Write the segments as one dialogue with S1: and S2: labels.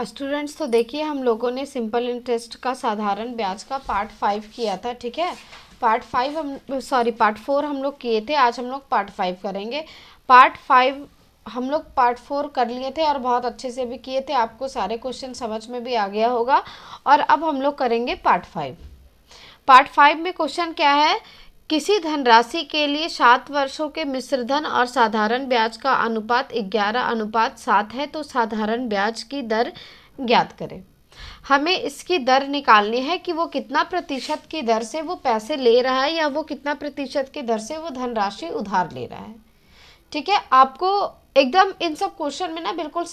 S1: Students तो देखिए, हम लोगों ने सिंपल इंटरेस्ट का साधारण ब्याज का पार्ट 5 किया था, ठीक है। पार्ट 4 हम लोग किए थे, आज हम लोग पार्ट 5 करेंगे। पार्ट 5 हम लोग पार्ट 4 कर लिए थे और बहुत अच्छे से भी किए थे, आपको सारे क्वेश्चन समझ में भी आ गया होगा। और अब हम लोग करेंगे पार्ट 5। पार्ट 5 में क्वेश्चन क्या है, किसी धनराशि के लिए 7 वर्षों के मिश्र धन और साधारण ब्याज का अनुपात 11:7 है, तो साधारण ब्याज की दर ज्ञात करें। हमें इसकी दर निकालनी है कि वो कितना प्रतिशत की दर से वो पैसे ले रहा है या वो कितना प्रतिशत की दर से वो धनराशि उधार ले रहा है, ठीक है। आपको एकदम इन सब क्वेश्चन में ना बिल्कुल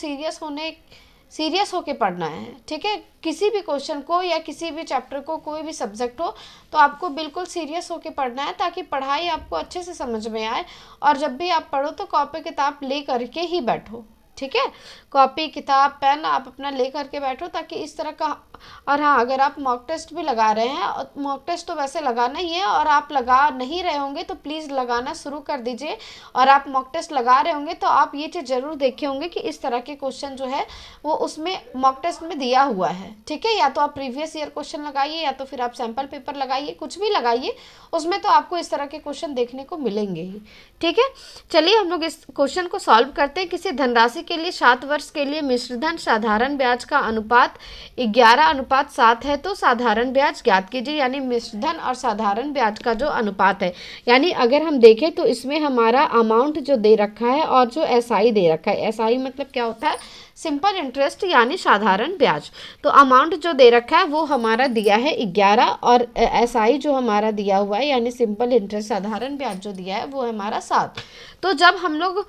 S1: सीरियस होके पढ़ना है, ठीक है। किसी भी क्वेश्चन को या किसी भी चैप्टर को, कोई भी सब्जेक्ट हो, तो आपको बिल्कुल सीरियस होके पढ़ना है ताकि पढ़ाई आपको अच्छे से समझ में आए। और जब भी आप पढ़ो तो कॉपी किताब ले करके ही बैठो, ठीक है। कॉपी किताब पेन आप अपना ले करके बैठो ताकि इस तरह का। और हाँ, अगर आप मॉक टेस्ट भी लगा रहे हैं, और मॉक टेस्ट तो वैसे लगाना ही है, और आप लगा नहीं रहे होंगे तो प्लीज़ लगाना शुरू कर दीजिए। और आप मॉक टेस्ट लगा रहे होंगे तो आप ये चीज़ ज़रूर देखे होंगे कि इस तरह के क्वेश्चन जो है वो उसमें मॉक टेस्ट में दिया हुआ है, ठीक है। या तो आप प्रीवियस ईयर क्वेश्चन लगाइए या तो फिर आप सैम्पल पेपर लगाइए, कुछ भी लगाइए, उसमें तो आपको इस तरह के क्वेश्चन देखने को मिलेंगे ही, ठीक है। चलिए हम लोग इस क्वेश्चन को सॉल्व करते हैं। किसी धनराशि के लिए 7 वर्ष के लिए मिश्रधन साधारण ब्याज का अनुपात 11:7 है, तो साधारण ब्याज ज्ञात कीजिए। यानी मिश्रधन और साधारण ब्याज का जो अनुपात है, यानी अगर हम देखें तो इसमें हमारा अमाउंट जो दे रखा है और जो एसआई दे रखा है, एसआई मतलब क्या होता है, सिंपल इंटरेस्ट यानी साधारण ब्याज। तो अमाउंट जो दे रखा है वो हमारा दिया है 11, और एसआई जो हमारा दिया हुआ है यानी सिंपल इंटरेस्ट साधारण ब्याज जो दिया है वो है हमारा 7। तो जब हम लोग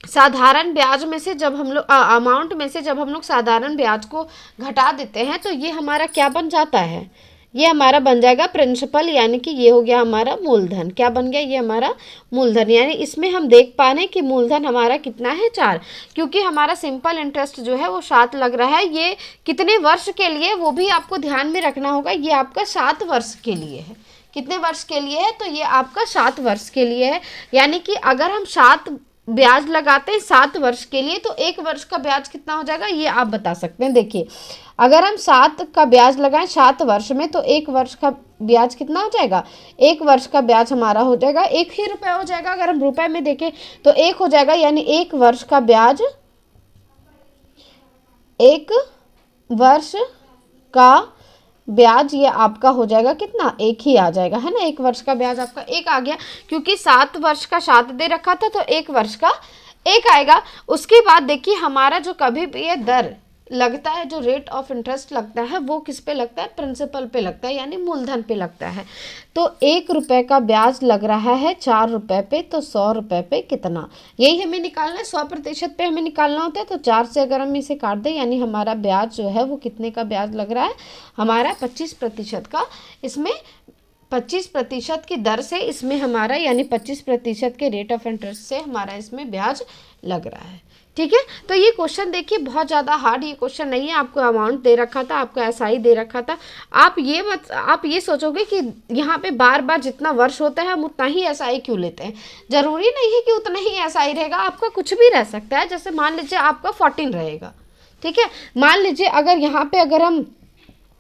S1: साधारण ब्याज में से जब हम लोग अमाउंट में से जब हम लोग साधारण ब्याज को घटा देते हैं तो ये हमारा क्या बन जाता है, ये हमारा बन जाएगा प्रिंसिपल, यानी कि ये हो गया हमारा मूलधन। क्या बन गया, ये हमारा मूलधन। यानी इसमें हम देख पा रहे हैं कि मूलधन हमारा कितना है, 4, क्योंकि हमारा सिंपल इंटरेस्ट जो है वो 7 लग रहा है। ये कितने वर्ष के लिए वो भी आपको ध्यान में रखना होगा, ये आपका 7 वर्ष के लिए है। कितने वर्ष के लिए है, तो ये आपका 7 वर्ष के लिए है। यानी कि अगर हम 7 ब्याज लगाते हैं 7 वर्ष के लिए, तो 1 वर्ष का ब्याज कितना हो जाएगा, ये आप बता सकते हैं। देखिए, अगर हम 7 का ब्याज लगाएं 7 वर्ष में, तो 1 वर्ष का ब्याज कितना हो जाएगा, 1 वर्ष का ब्याज हमारा हो जाएगा 1 ही रुपया हो जाएगा। अगर हम रुपए में देखें तो 1 हो जाएगा, यानी 1 वर्ष का ब्याज, 1 वर्ष का ब्याज ये आपका हो जाएगा कितना, 1 ही आ जाएगा, है ना। 1 वर्ष का ब्याज आपका 1 आ गया, क्योंकि 7 वर्ष का 7 दे रखा था तो 1 वर्ष का 1 आएगा। उसके बाद देखिए, हमारा जो कभी भी ये दर लगता है, जो रेट ऑफ इंटरेस्ट लगता है, वो किस पे लगता है, प्रिंसिपल पे लगता है, यानी मूलधन पे लगता है। तो 1 रुपए का ब्याज लग रहा है 4 रुपए पे, तो 100 रुपए पे कितना, यही हमें निकालना है। 100% पे हमें निकालना होता है, तो 4 से अगर हम इसे काट दें, यानी हमारा ब्याज जो है वो कितने का ब्याज लग रहा है, हमारा 25% का। इसमें 25% की दर से इसमें हमारा, यानी 25% के रेट ऑफ इंटरेस्ट से हमारा इसमें ब्याज लग रहा है, ठीक है। तो ये क्वेश्चन देखिए बहुत ज़्यादा हार्ड ये क्वेश्चन नहीं है। आपको अमाउंट दे रखा था, आपको एसआई दे रखा था। आप ये सोचोगे कि यहाँ पे बार बार जितना वर्ष होता है हम उतना ही एसआई क्यों लेते हैं। ज़रूरी नहीं है कि उतना ही एसआई रहेगा, आपका कुछ भी रह सकता है। जैसे मान लीजिए आपका 14 रहेगा, ठीक है। मान लीजिए अगर यहाँ पे अगर हम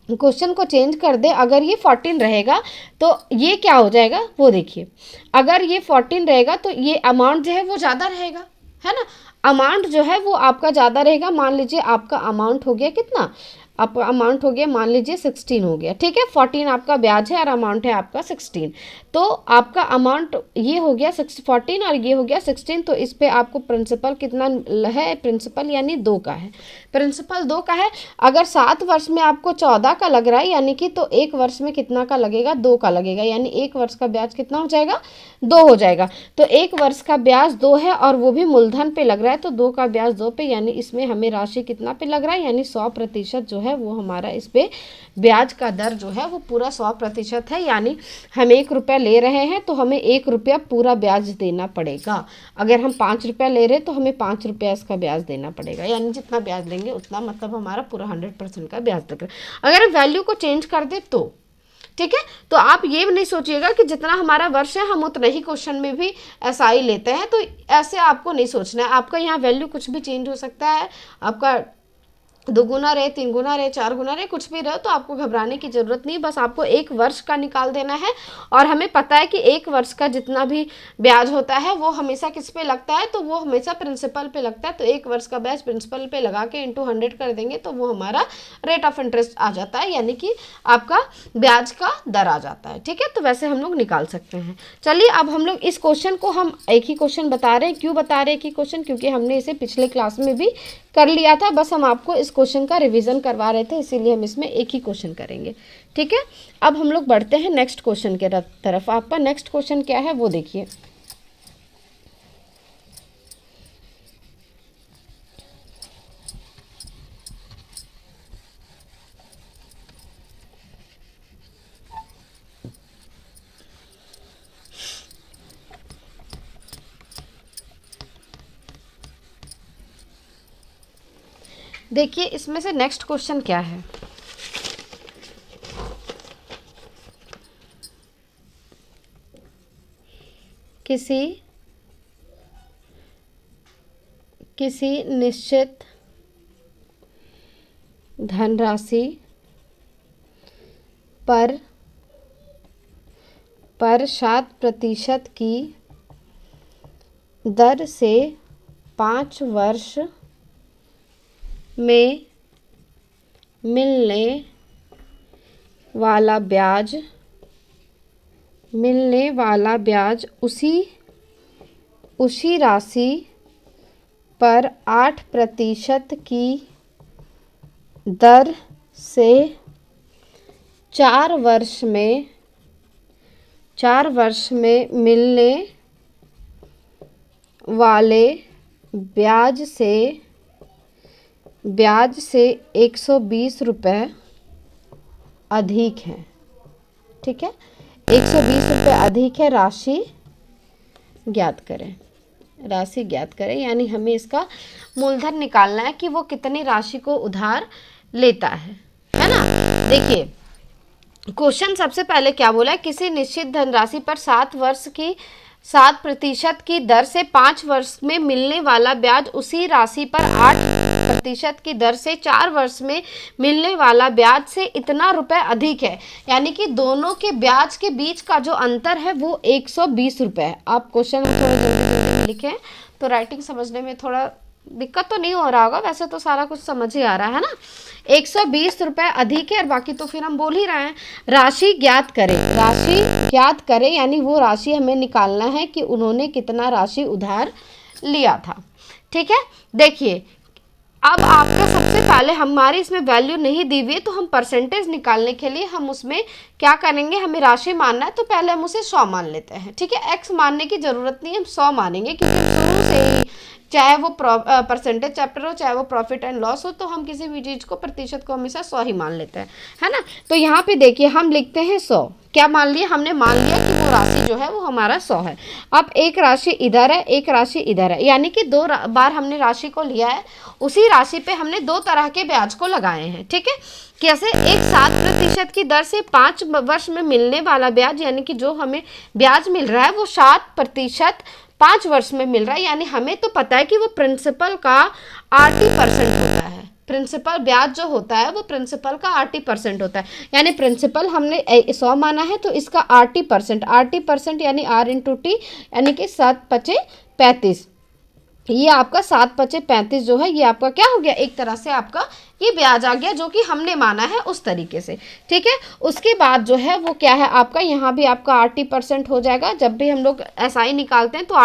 S1: क्वेश्चन को चेंज कर दे, अगर ये 14 रहेगा तो ये क्या हो जाएगा, वो देखिए। अगर ये 14 रहेगा तो ये अमाउंट जो है वो ज़्यादा रहेगा, है ना। अमाउंट जो है वो आपका ज़्यादा रहेगा। मान लीजिए आपका अमाउंट हो गया कितना, आपका अमाउंट हो गया मान लीजिए 16 हो गया, ठीक है। 14 आपका ब्याज है और अमाउंट है आपका 16, तो आपका अमाउंट ये हो गया 14 और ये हो गया 16। तो इस पे आपको प्रिंसिपल कितना है, प्रिंसिपल यानी 2 का है, प्रिंसिपल 2 का है। अगर 7 वर्ष में आपको 14 का लग रहा है, यानी कि तो 1 वर्ष में कितना का लगेगा, 2 का लगेगा, यानी 1 वर्ष का ब्याज कितना हो जाएगा, 2 हो जाएगा। तो 1 वर्ष का ब्याज 2 है और वो भी मूलधन पे लग रहा है, तो 2 का ब्याज 2 पे, यानी इसमें हमें राशि कितना पे लग रहा है, यानी 100% जो है वो हमारा इस पे ब्याज का दर जो है वो पूरा 100% है। यानी हम 1 रुपया ले रहे हैं तो हमें 1 रुपया पूरा ब्याज देना पड़ेगा। अगर हम 5 रुपया ले रहे हैं तो हमें 5 रुपया इसका ब्याज देना पड़ेगा, यानी जितना ब्याज लेंगे उतना, मतलब हमारा पूरा 100% का ब्याज लग रहा है। अगर हम वैल्यू को चेंज कर दे तो, ठीक है। तो आप ये नहीं सोचिएगा कि जितना हमारा वर्ष है हम उतना ही क्वेश्चन में भी एसआई लेते हैं, तो ऐसे आपको नहीं सोचना है। आपका यहाँ वैल्यू कुछ भी चेंज हो सकता है, आपका दुगुना रहे, 3 गुना रहे, 4 गुना रहे, कुछ भी रहे, तो आपको घबराने की ज़रूरत नहीं। बस आपको 1 वर्ष का निकाल देना है। और हमें पता है कि 1 वर्ष का जितना भी ब्याज होता है वो हमेशा किस पे लगता है, तो वो हमेशा प्रिंसिपल पे लगता है। तो 1 वर्ष का ब्याज प्रिंसिपल पे लगा के इंटू 100 कर देंगे तो वो हमारा रेट ऑफ इंटरेस्ट आ जाता है, यानी कि आपका ब्याज का दर आ जाता है। ठीक है, तो वैसे हम लोग निकाल सकते हैं। चलिए अब हम लोग इस क्वेश्चन को, हम एक ही क्वेश्चन बता रहे हैं। क्यों बता रहे हैं एक ही क्वेश्चन? क्योंकि हमने इसे पिछले क्लास में भी कर लिया था, बस हम आपको इस क्वेश्चन का रिवीजन करवा रहे थे, इसीलिए हम इसमें एक ही क्वेश्चन करेंगे। ठीक है, अब हम लोग बढ़ते हैं नेक्स्ट क्वेश्चन के तरफ। आपका नेक्स्ट क्वेश्चन क्या है वो देखिए। देखिए इसमें से नेक्स्ट क्वेश्चन क्या है। किसी निश्चित धनराशि पर 7% की दर से 5 वर्ष में मिलने वाला ब्याज उसी राशि पर 8% की दर से 4 वर्ष में मिलने वाले ब्याज से 120 रुपये अधिक है। ठीक है, 120 रुपये अधिक है। राशि ज्ञात करें, यानी हमें इसका मूलधन निकालना है कि वो कितनी राशि को उधार लेता है ना। देखिए क्वेश्चन सबसे पहले क्या बोला है, किसी निश्चित धनराशि पर 7% की दर से 5 वर्ष में मिलने वाला ब्याज उसी राशि पर 8% की दर से 4 वर्ष में मिलने वाला ब्याज से इतना रुपए अधिक है, यानी कि दोनों के ब्याज के बीच का जो अंतर है वो 120 रुपये है। आप क्वेश्चन थोड़ा जल्दी लिखें तो राइटिंग समझने में थोड़ा दिक्कत तो नहीं हो रहा होगा, वैसे तो सारा कुछ समझ ही आ रहा है ना। 120 रुपये अधिक है और बाकी तो फिर हम बोल ही रहे हैं। राशि ज्ञात करें यानी वो राशि हमें निकालना है कि उन्होंने कितना राशि उधार लिया था। ठीक है, देखिए अब आपका सबसे पहले हमारी इसमें वैल्यू नहीं दी हुई है, तो हम परसेंटेज निकालने के लिए हम उसमें क्या करेंगे, हमें राशि मानना है तो पहले हम उसे 100 मान लेते हैं। ठीक है, एक्स मानने की जरूरत नहीं, हम 100 मानेंगे क्योंकि शुरू से ही चाहे वो परसेंटेज चैप्टर हो चाहे वो प्रॉफिट एंड लॉस हो, तो हम किसी भी चीज़ को प्रतिशत को हमेशा 100 ही मान लेते हैं, है ना। तो यहाँ पे देखिए हम लिखते हैं 100। क्या मान लिया हमने? मान लिया कि वो राशि जो है वो हमारा 100 है। अब एक राशि इधर है, एक राशि इधर है, यानी कि 2 बार हमने राशि को लिया है। उसी राशि पे हमने 2 तरह के ब्याज को लगाए हैं। ठीक है, कैसे? एक 7% की दर से 5 वर्ष में मिलने वाला ब्याज, यानी कि जो हमें ब्याज मिल रहा है वो 7% 5 वर्ष में मिल रहा है, यानी हमें तो पता है कि वो प्रिंसिपल का 80% होता है। प्रिंसिपल ब्याज जो होता है वो प्रिंसिपल का 80% होता है, यानी प्रिंसिपल हमने 100 माना है तो इसका 80% यानी R/T, यानी कि 7×5 = 35। ये आपका 7×5 = 35 जो है ये आपका क्या हो गया, एक तरह से आपका ये ब्याज आ गया जो कि हमने माना है उस तरीके से। ठीक है, उसके बाद जो है वो क्या है आपका, यहाँ भी आपका 80% हो जाएगा। जब भी हम लोग SI निकालते हैं तो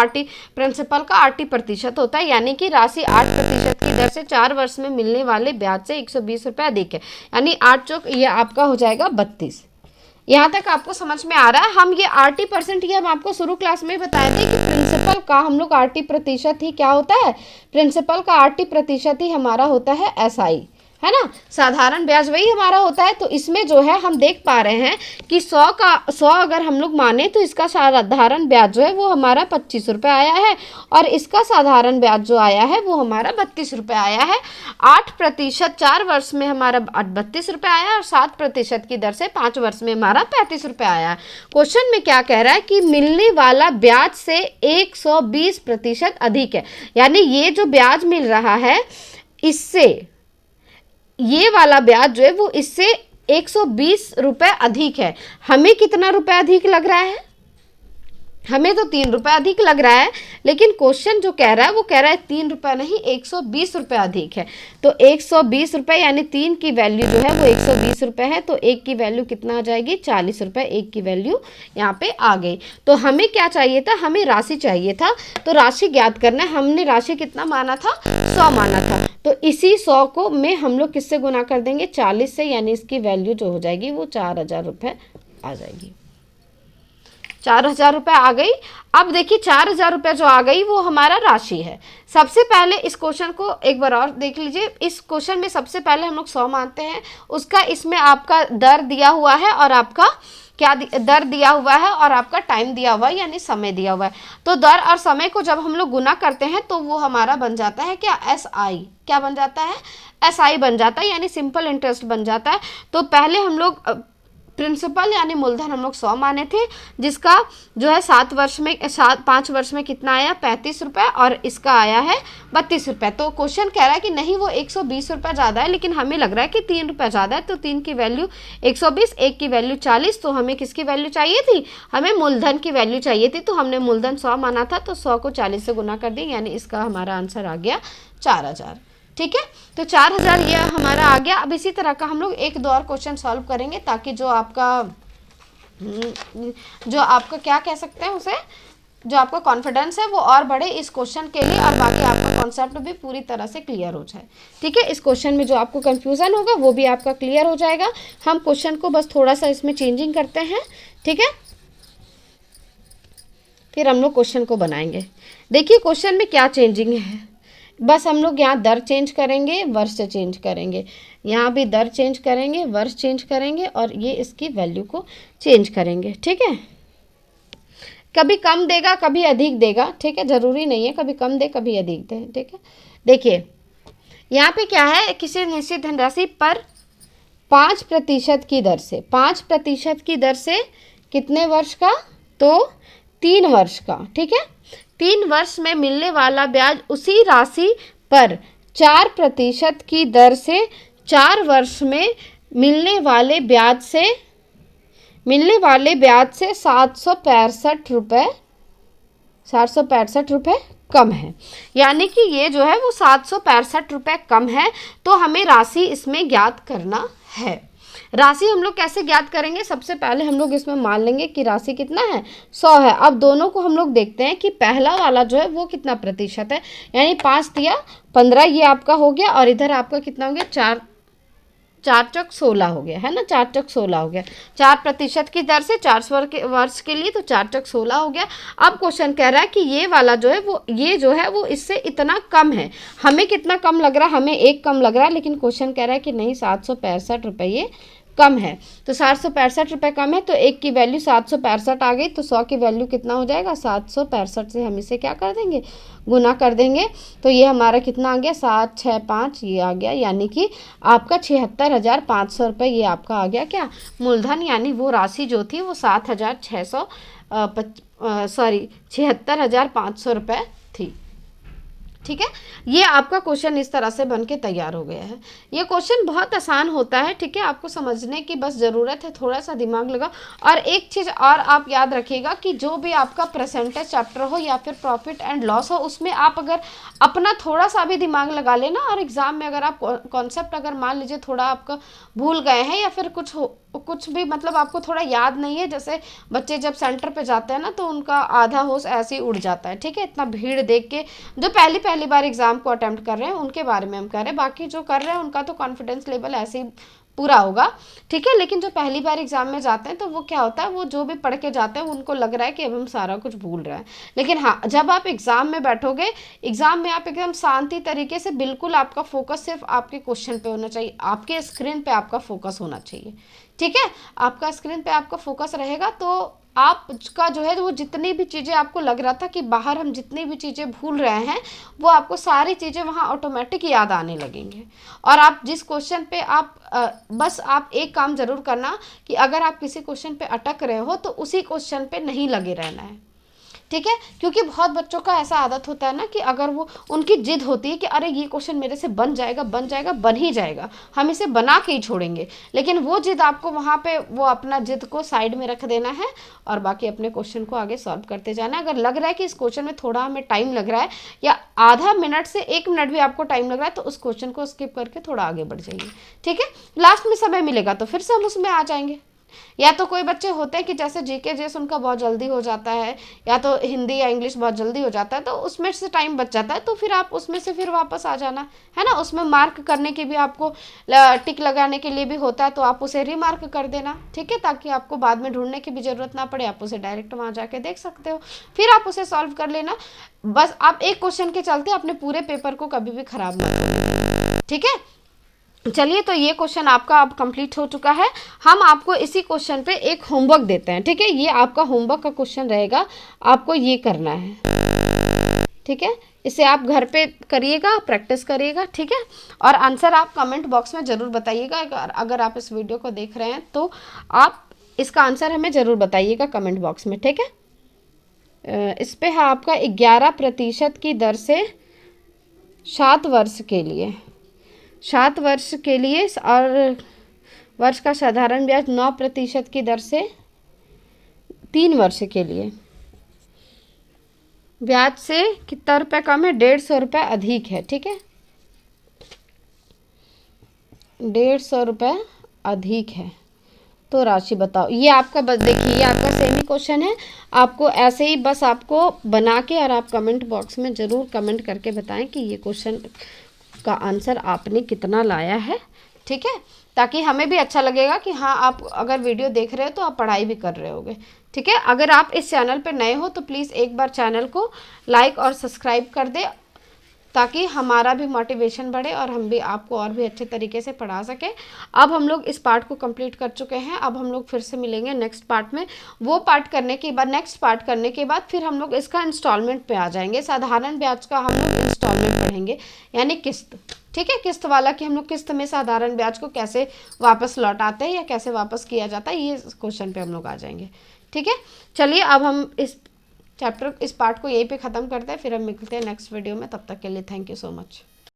S1: प्रिंसिपल का 80% होता है, यानी कि राशि 8% की दर से 4 वर्ष में मिलने वाले ब्याज से 120 रुपये अधिक है, यानी 8 चौक ये आपका हो जाएगा 32। यहाँ तक आपको समझ में आ रहा है? हम ये 80% ही हम आपको शुरू क्लास में बताए थे कि प्रिंसिपल का हम लोग 80% ही क्या होता है, प्रिंसिपल का 80% ही हमारा होता है SI, है ना। साधारण ब्याज वही हमारा होता है। तो इसमें जो है हम देख पा रहे हैं कि 100 अगर हम लोग माने तो इसका साधारण ब्याज जो है वो हमारा 25 रुपये आया है और इसका साधारण ब्याज जो आया है वो हमारा 32 रुपये आया है। 8% 4 वर्ष में हमारा 32 रुपये आया और 7% की दर से 5 वर्ष में हमारा 35 रुपये आया है। क्वेश्चन में क्या कह रहा है कि मिलने वाला ब्याज से 120% अधिक है, यानी ये जो ब्याज मिल रहा है इससे ये वाला ब्याज जो है वो इससे 120 रुपए अधिक है। हमें कितना रुपए अधिक लग रहा है? हमें तो 3 रुपए अधिक लग रहा है, लेकिन क्वेश्चन जो कह रहा है वो कह रहा है 3 रुपए नहीं 120 रुपए अधिक है। तो 120 रुपए यानी 3 की वैल्यू जो है वो 120 रुपए है, तो 1 की वैल्यू कितना आ जाएगी? 40 रुपए 1 की वैल्यू यहाँ पे आ गई। तो हमें क्या चाहिए था? हमें राशि चाहिए था, तो राशि ज्ञात करना है। हमने राशि कितना माना था? 100 माना था, तो इसी 100 को में हम लोग किससे गुना कर देंगे? 40 से, यानी इसकी वैल्यू जो हो जाएगी वो 4000 रुपये आ जाएगी। 4000 रुपये आ गई। अब देखिए 4000 रुपये जो आ गई वो हमारा राशि है। सबसे पहले इस क्वेश्चन को एक बार और देख लीजिए। इस क्वेश्चन में सबसे पहले हम लोग 100 मानते हैं, उसका इसमें आपका दर दिया हुआ है और आपका क्या दर दिया हुआ है और आपका टाइम दिया हुआ है, यानी समय दिया हुआ है। तो दर और समय को जब हम लोग गुना करते हैं तो वो हमारा बन जाता है क्या? SI। क्या बन जाता है? SI बन जाता है, यानी सिंपल इंटरेस्ट बन जाता है। तो पहले हम लोग प्रिंसिपल यानी मूलधन हम लोग 100 माने थे, जिसका जो है 5 वर्ष में कितना आया? 35 रुपये, और इसका आया है 32 रुपये। तो क्वेश्चन कह रहा है कि नहीं वो 120 रुपये ज़्यादा है, लेकिन हमें लग रहा है कि 3 रुपये ज़्यादा है। तो 3 की वैल्यू 120, 1 की वैल्यू 40, तो हमें किसकी वैल्यू चाहिए थी? हमें मूलधन की वैल्यू चाहिए थी। तो हमने मूलधन 100 माना था, तो 100 को 40 से गुना कर दी, यानी इसका हमारा आंसर आ गया 4000। ठीक है, तो 4000 ये हमारा आ गया। अब इसी तरह का हम लोग एक दो और क्वेश्चन सॉल्व करेंगे, ताकि जो आपका क्या कह सकते हैं उसे, जो आपका कॉन्फिडेंस है वो और बढ़े इस क्वेश्चन के लिए, और बाकी आपका कॉन्सेप्ट भी पूरी तरह से क्लियर हो जाए। ठीक है, इस क्वेश्चन में जो आपको कंफ्यूजन होगा वो भी आपका क्लियर हो जाएगा। हम क्वेश्चन को बस थोड़ा सा इसमें चेंजिंग करते हैं। ठीक है, फिर हम लोग क्वेश्चन को बनाएंगे। देखिए क्वेश्चन में क्या चेंजिंग है, बस हम लोग यहाँ दर चेंज करेंगे, वर्ष से चेंज करेंगे, यहाँ भी दर चेंज करेंगे, वर्ष चेंज करेंगे, और ये इसकी वैल्यू को चेंज करेंगे। ठीक है, कभी कम देगा कभी अधिक देगा। ठीक है, ज़रूरी नहीं है कभी कम दे कभी अधिक दे। ठीक है, देखिए यहाँ पे क्या है, किसी निश्चित धनराशि पर 5% की दर से, 5% की दर से कितने वर्ष का? तो 3 वर्ष का। ठीक है, 3 वर्ष में मिलने वाला ब्याज उसी राशि पर 4% की दर से 4 वर्ष में मिलने वाले ब्याज से 765 रुपये कम है। यानी कि ये जो है वो 765 रुपये कम है। तो हमें राशि इसमें ज्ञात करना है। राशि हम लोग कैसे ज्ञात करेंगे? सबसे पहले हम लोग इसमें मान लेंगे कि राशि कितना है? 100 है। अब दोनों को हम लोग देखते हैं कि पहला वाला जो है वो कितना प्रतिशत है, यानी 5 दिया 15, ये आपका हो गया, और इधर आपका कितना हो गया? 4 चौक 16 हो गया, है ना, 4 चौक 16 हो गया। 4% की दर से 4 वर्ष के लिए, तो 4 चौक 16 हो गया। अब क्वेश्चन कह रहा है कि ये वाला जो है वो इससे इतना कम है। हमें कितना कम लग रहा है? हमें 1 कम लग रहा है, लेकिन क्वेश्चन कह रहा है कि नहीं 765 रुपये कम है। तो 765 रुपये कम है, तो 1 की वैल्यू 765 आ गई, तो 100 की वैल्यू कितना हो जाएगा? 765 से हम इसे क्या कर देंगे? गुना कर देंगे। तो ये हमारा कितना आ गया? 765 ये आ गया, यानी कि आपका 76,500 रुपये ये आपका आ गया क्या? मूलधन, यानी वो राशि जो थी वो 76,500 रुपये थी। ठीक है, ये आपका क्वेश्चन इस तरह से बन के तैयार हो गया है। ये क्वेश्चन बहुत आसान होता है। ठीक है, आपको समझने की बस ज़रूरत है, थोड़ा सा दिमाग लगाओ। और एक चीज़ और आप याद रखिएगा कि जो भी आपका परसेंटेज चैप्टर हो या फिर प्रॉफिट एंड लॉस हो, उसमें आप अगर अपना थोड़ा सा भी दिमाग लगा लेना, और एग्ज़ाम में अगर आप कॉन्सेप्ट अगर मान लीजिए थोड़ा आपका भूल गए हैं, या फिर कुछ भी मतलब आपको थोड़ा याद नहीं है, जैसे बच्चे जब सेंटर पे जाते हैं ना तो उनका आधा होश ऐसे ही उड़ जाता है। ठीक है, इतना भीड़ देख के जो पहली बार एग्जाम को अटेम्प्ट कर रहे हैं उनके बारे में हम कह रहे हैं, बाकी जो कर रहे हैं उनका तो कॉन्फिडेंस लेवल ऐसे ही पूरा होगा। ठीक है, लेकिन जो पहली बार एग्जाम में जाते हैं तो वो क्या होता है, वो जो भी पढ़ के जाते हैं उनको लग रहा है कि अब हम सारा कुछ भूल रहे हैं। लेकिन हाँ, जब आप एग्जाम में बैठोगे, एग्जाम में आप एकदम शांति तरीके से, बिल्कुल आपका फोकस सिर्फ आपके क्वेश्चन पे होना चाहिए, आपके स्क्रीन पे आपका फोकस होना चाहिए। ठीक है, आपका स्क्रीन पे आपका फोकस रहेगा तो आपका जो है वो जितनी भी चीज़ें आपको लग रहा था कि बाहर हम जितनी भी चीज़ें भूल रहे हैं, वो आपको सारी चीज़ें वहाँ ऑटोमेटिक याद आने लगेंगे। और आप जिस क्वेश्चन पे बस आप एक काम ज़रूर करना कि अगर आप किसी क्वेश्चन पे अटक रहे हो तो उसी क्वेश्चन पे नहीं लगे रहना है। ठीक है, क्योंकि बहुत बच्चों का ऐसा आदत होता है ना कि अगर वो उनकी जिद होती है कि अरे ये क्वेश्चन मेरे से बन जाएगा, बन जाएगा, बन ही जाएगा, हम इसे बना के ही छोड़ेंगे, लेकिन वो जिद आपको वहाँ पे वो अपना जिद को साइड में रख देना है और बाकी अपने क्वेश्चन को आगे सॉल्व करते जाना है। अगर लग रहा है कि इस क्वेश्चन में थोड़ा हमें टाइम लग रहा है या आधा मिनट से 1 मिनट भी आपको टाइम लग रहा है तो उस क्वेश्चन को स्किप करके थोड़ा आगे बढ़ जाइए, ठीक है। लास्ट में समय मिलेगा तो फिर से हम उसमें आ जाएंगे। या तो कोई बच्चे होते हैं कि जैसे जीके जैसे उनका बहुत जल्दी हो जाता है या तो हिंदी या इंग्लिश बहुत जल्दी हो जाता है तो उसमें से टाइम बच जाता है, तो फिर आप उसमें से फिर वापस आ जाना है ना। उसमें मार्क करने के भी आपको टिक लगाने के लिए भी होता है तो आप उसे रीमार्क कर देना, ठीक है, ताकि आपको बाद में ढूंढने की भी जरूरत ना पड़े, आप उसे डायरेक्ट वहाँ जाके देख सकते हो, फिर आप उसे सॉल्व कर लेना। बस आप एक क्वेश्चन के चलते अपने पूरे पेपर को कभी भी खराब ना करें, ठीक है। चलिए, तो ये क्वेश्चन आपका अब कंप्लीट हो चुका है। हम आपको इसी क्वेश्चन पे एक होमवर्क देते हैं, ठीक है। ये आपका होमवर्क का क्वेश्चन रहेगा, आपको ये करना है, ठीक है। इसे आप घर पे करिएगा, प्रैक्टिस करिएगा, ठीक है। और आंसर आप कमेंट बॉक्स में ज़रूर बताइएगा। अगर आप इस वीडियो को देख रहे हैं तो आप इसका आंसर हमें ज़रूर बताइएगा कमेंट बॉक्स में, ठीक है। इस पे है आपका 11% की दर से 7 वर्ष के लिए, 7 वर्ष के लिए, और वर्ष का साधारण ब्याज 9% की दर से 3 वर्ष के लिए। ब्याज से कितना रुपये कम है? 150 रुपये अधिक है, ठीक है, 150 रुपये अधिक है। तो राशि बताओ। ये आपका बस देखिए, ये आपका सेमी क्वेश्चन है। आपको ऐसे ही बस आपको बना के और आप कमेंट बॉक्स में ज़रूर कमेंट करके बताएं कि ये क्वेश्चन का आंसर आपने कितना लाया है, ठीक है, ताकि हमें भी अच्छा लगेगा कि हाँ, आप अगर वीडियो देख रहे हो तो आप पढ़ाई भी कर रहे होगे, ठीक है। अगर आप इस चैनल पे नए हो तो प्लीज़ एक बार चैनल को लाइक और सब्सक्राइब कर दे, ताकि हमारा भी मोटिवेशन बढ़े और हम भी आपको और भी अच्छे तरीके से पढ़ा सकें। अब हम लोग इस पार्ट को कंप्लीट कर चुके हैं, अब हम लोग फिर से मिलेंगे नेक्स्ट पार्ट में। वो पार्ट करने के बाद, नेक्स्ट पार्ट करने के बाद फिर हम लोग इसका इंस्टॉलमेंट पे आ जाएंगे। साधारण ब्याज का हम लोग इंस्टॉलमेंट पढ़ेंगे, यानी किस्त, ठीक है, किस्त वाला कि हम लोग किस्त में साधारण ब्याज को कैसे वापस लौटाते हैं या कैसे वापस किया जाता है, ये क्वेश्चन पे हम लोग आ जाएंगे, ठीक है। चलिए, अब हम इस पार्ट को यहीं पे ख़त्म करते हैं, फिर हम मिलते हैं नेक्स्ट वीडियो में। तब तक के लिए थैंक यू सो मच।